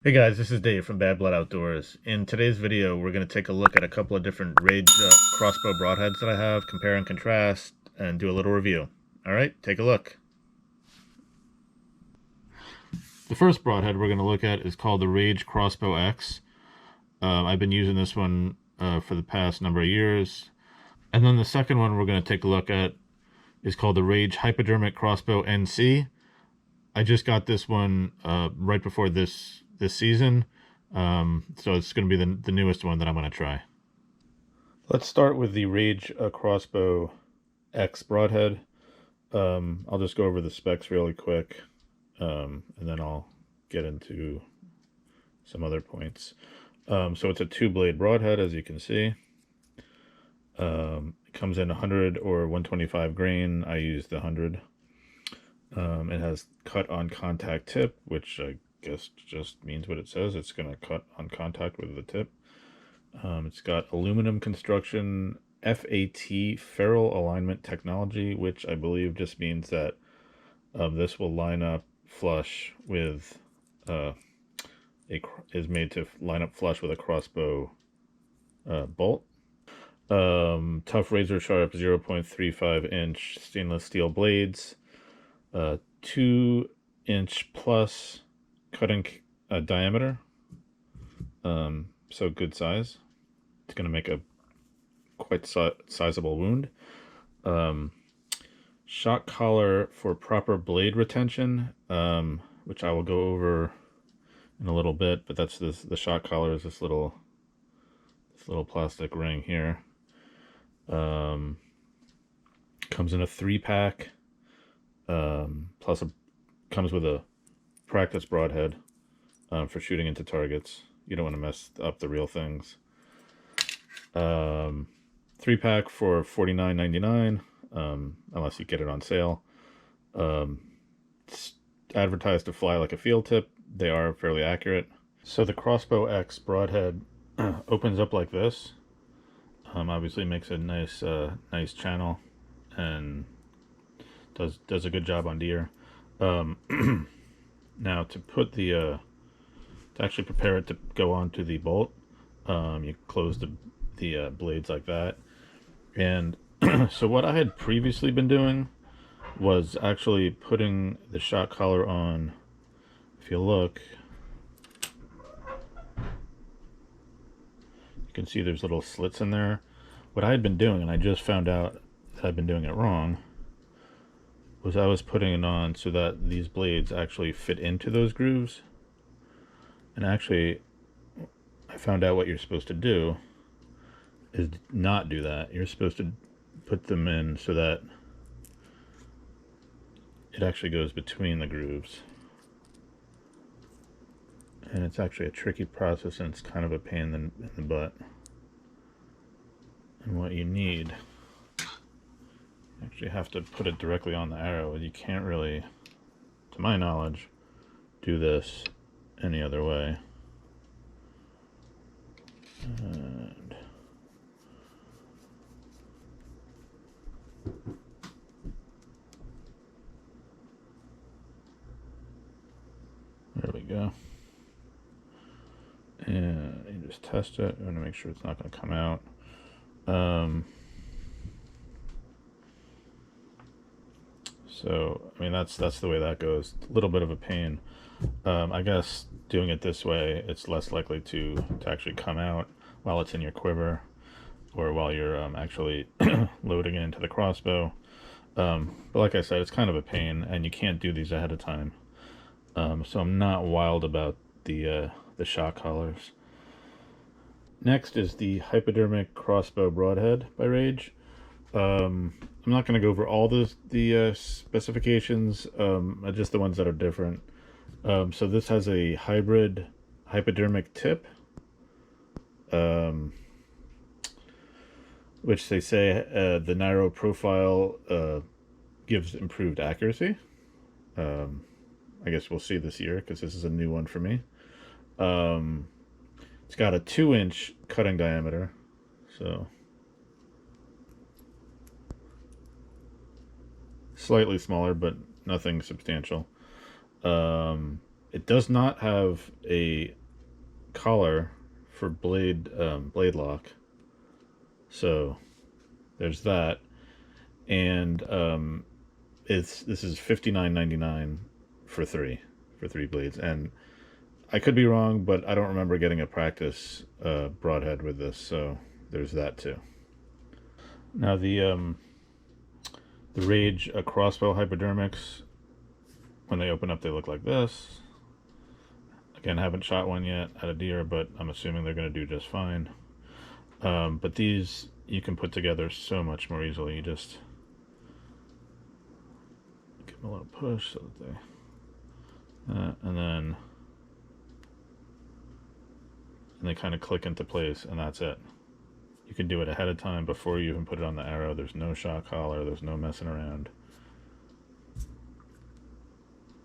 Hey guys, this is Dave from Bad Blood Outdoors. In today's video, we're going to take a look at a couple of different Rage crossbow broadheads that I have, compare and contrast, and do a little review. Alright, take a look. The first broadhead we're going to look at is called the Rage Crossbow X. I've been using this one for the past number of years. And then the second one we're going to take a look at is called the Rage Hypodermic Crossbow NC. I just got this one right before this season, so it's going to be the newest one that I'm going to try. Let's start with the Rage Crossbow X Broadhead. I'll just go over the specs really quick, and then I'll get into some other points. So it's a 2-blade broadhead, as you can see. It comes in 100 or 125 grain. I use the 100. It has cut on contact tip, which I guess just means what it says. It's going to cut on contact with the tip. It's got aluminum construction, FAT, ferrule alignment technology, which I believe just means that this will line up flush with is made to line up flush with a crossbow bolt. Tough razor sharp 0.35 inch stainless steel blades. 2-inch plus cutting diameter, so good size. It's going to make a quite sizable wound. Shock collar for proper blade retention, which I will go over in a little bit, but that's the shock collar is this little plastic ring here. Comes in a 3-pack. Plus comes with a practice broadhead for shooting into targets. You don't want to mess up the real things. 3-pack for $49.99, unless you get it on sale. It's advertised to fly like a field tip. They are fairly accurate. So the Crossbow X broadhead opens up like this. Obviously makes a nice channel and does a good job on deer. Now to put to actually prepare it to go onto the bolt, you close the blades like that. And so what I had previously been doing was actually putting the shock collar on. If you look, you can see there's little slits in there. What I had been doing, and I just found out that I've been doing it wrong, was I was putting it on so that these blades actually fit into those grooves. And actually, I found out what you're supposed to do is not do that. You're supposed to put them in so that it actually goes between the grooves. And it's actually a tricky process, and it's kind of a pain in the butt. And what you need, actually have to put it directly on the arrow. You can't really, to my knowledge, do this any other way. And there we go. And you just test it. I'm going to make sure it's not going to come out. So, I mean, that's the way that goes. A little bit of a pain. I guess doing it this way, it's less likely to actually come out while it's in your quiver, or while you're actually loading it into the crossbow. But like I said, it's kind of a pain, and you can't do these ahead of time. So I'm not wild about the shock collars. Next is the Hypodermic Crossbow Broadhead by Rage. I'm not going to go over all the specifications, just the ones that are different. So this has a hybrid hypodermic tip, which they say the narrow profile gives improved accuracy. I guess we'll see this year because this is a new one for me. It's got a 2-inch cutting diameter, so slightly smaller, but nothing substantial. It does not have a collar for blade lock, so there's that. And this is $59.99 for three blades, and I could be wrong, but I don't remember getting a practice broadhead with this, so there's that too. Now the Rage Crossbow Hypodermics, when they open up, they look like this. Again, haven't shot one yet at a deer, but I'm assuming they're going to do just fine. But these you can put together so much more easily. You just give them a little push so that they, and then they kind of click into place, and that's it. You can do it ahead of time before you even put it on the arrow. There's no shock collar, there's no messing around.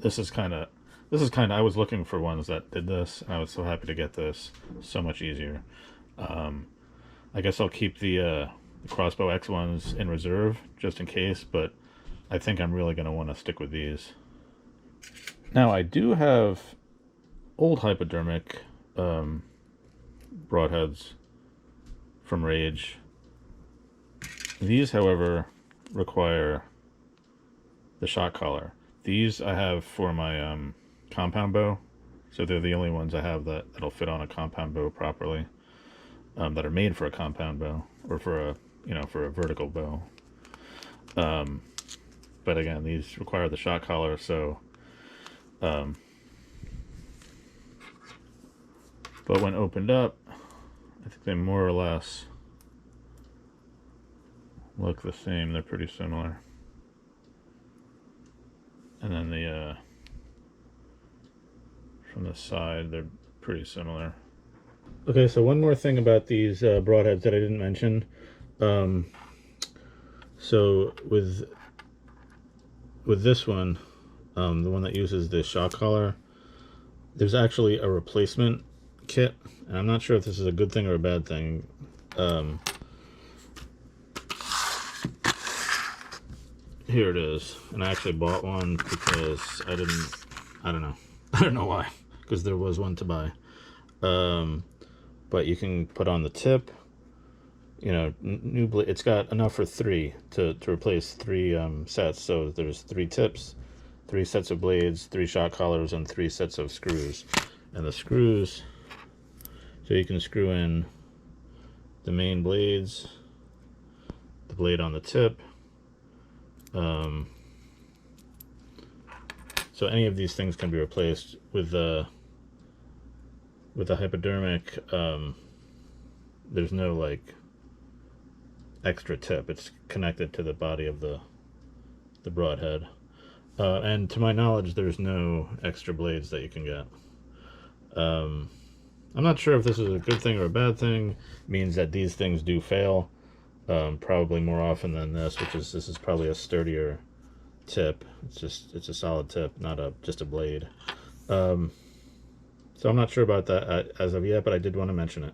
This is kind of, I was looking for ones that did this, and I was so happy to get this. So much easier. I guess I'll keep the Crossbow X ones in reserve just in case, but I think I'm really going to want to stick with these. Now I do have old hypodermic broadheads from Rage. These, however, require the shock collar. These I have for my compound bow, so they're the only ones I have that'll fit on a compound bow properly, that are made for a compound bow, or for a for a vertical bow. But again, these require the shock collar, so but when opened up, I think they more or less look the same. They're pretty similar. And then the from the side, they're pretty similar. Okay, so one more thing about these broadheads that I didn't mention. So with this one, the one that uses the shock collar, there's actually a replacement kit, and I'm not sure if this is a good thing or a bad thing. Here it is, and I actually bought one because I don't know why, because there was one to buy. But you can put on the tip, new blade. It's got enough for three to replace three sets. So there's 3 tips, 3 sets of blades, 3 shock collars, and 3 sets of screws. And the screws, so you can screw in the main blades, the blade on the tip. So any of these things can be replaced with the hypodermic. There's no like extra tip. It's connected to the body of the broadhead, and to my knowledge, there's no extra blades that you can get. I'm not sure if this is a good thing or a bad thing. It means that these things do fail, probably more often than this, this is probably a sturdier tip. It's a solid tip, not just a blade. So I'm not sure about that as of yet, but I did want to mention it.